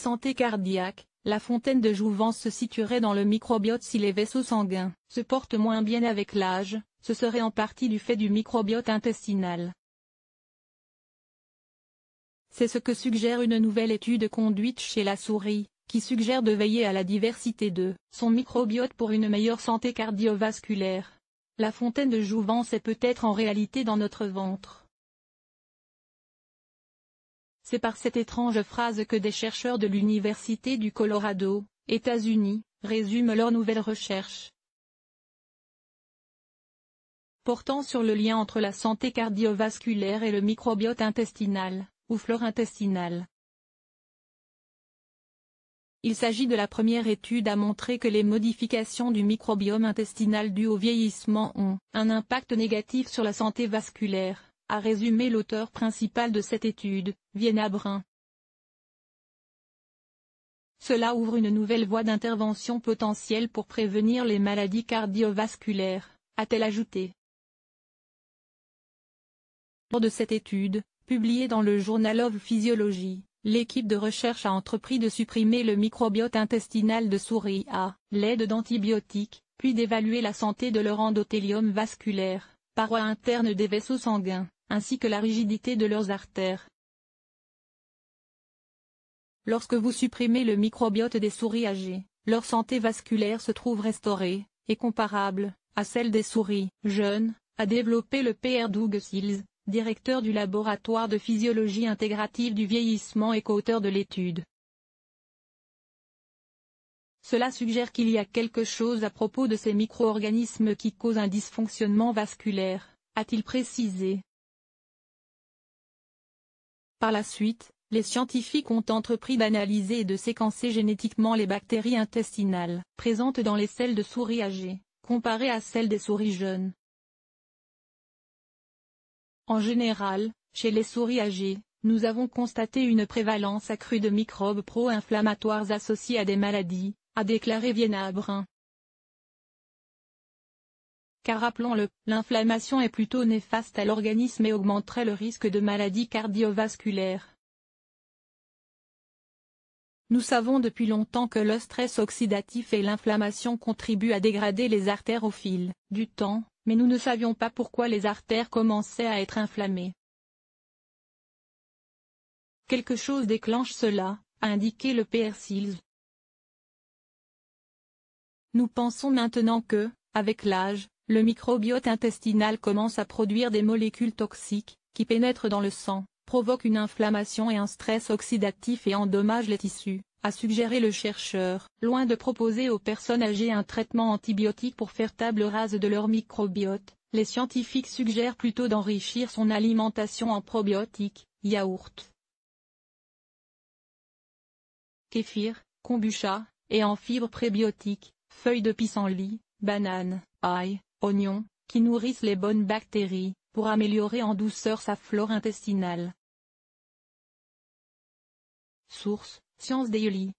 santé cardiaque, la fontaine de jouvence se situerait dans le microbiote si les vaisseaux sanguins se portent moins bien avec l'âge, ce serait en partie du fait du microbiote intestinal. C'est ce que suggère une nouvelle étude conduite chez la souris, qui suggère de veiller à la diversité de son microbiote pour une meilleure santé cardiovasculaire. La fontaine de jouvence est peut-être en réalité dans notre ventre. C'est par cette étrange phrase que des chercheurs de l'Université du Colorado, États-Unis, résument leurs nouvelles recherches portant sur le lien entre la santé cardiovasculaire et le microbiote intestinal, ou flore intestinale. Il s'agit de la première étude à montrer que les modifications du microbiome intestinal dues au vieillissement ont un impact négatif sur la santé vasculaire, a résumé l'auteur principal de cette étude, Vienna Brun. Cela ouvre une nouvelle voie d'intervention potentielle pour prévenir les maladies cardiovasculaires, a-t-elle ajouté. Lors de cette étude, publiée dans le Journal of Physiology, l'équipe de recherche a entrepris de supprimer le microbiote intestinal de souris à l'aide d'antibiotiques, puis d'évaluer la santé de leur endothélium vasculaire, paroi interne des vaisseaux sanguins, ainsi que la rigidité de leurs artères. Lorsque vous supprimez le microbiote des souris âgées, leur santé vasculaire se trouve restaurée, et comparable à celle des souris jeunes, a développé le Pr Doug Seals, directeur du laboratoire de physiologie intégrative du vieillissement et co-auteur de l'étude. Cela suggère qu'il y a quelque chose à propos de ces micro-organismes qui causent un dysfonctionnement vasculaire, a-t-il précisé. Par la suite, les scientifiques ont entrepris d'analyser et de séquencer génétiquement les bactéries intestinales présentes dans les selles de souris âgées, comparées à celles des souris jeunes. En général, chez les souris âgées, nous avons constaté une prévalence accrue de microbes pro-inflammatoires associés à des maladies, a déclaré Vienna Brun. Car rappelons-le, l'inflammation est plutôt néfaste à l'organisme et augmenterait le risque de maladies cardiovasculaires. Nous savons depuis longtemps que le stress oxydatif et l'inflammation contribuent à dégrader les artères au fil du temps, mais nous ne savions pas pourquoi les artères commençaient à être inflammées. Quelque chose déclenche cela, a indiqué le Pr Seals. Nous pensons maintenant que, avec l'âge, le microbiote intestinal commence à produire des molécules toxiques, qui pénètrent dans le sang, provoquent une inflammation et un stress oxydatif et endommagent les tissus, a suggéré le chercheur. Loin de proposer aux personnes âgées un traitement antibiotique pour faire table rase de leur microbiote, les scientifiques suggèrent plutôt d'enrichir son alimentation en probiotiques, yaourts, kéfir, kombucha, et en fibres prébiotiques, feuilles de pissenlit, bananes, ail, oignons, qui nourrissent les bonnes bactéries, pour améliorer en douceur sa flore intestinale. Source: Science Daily.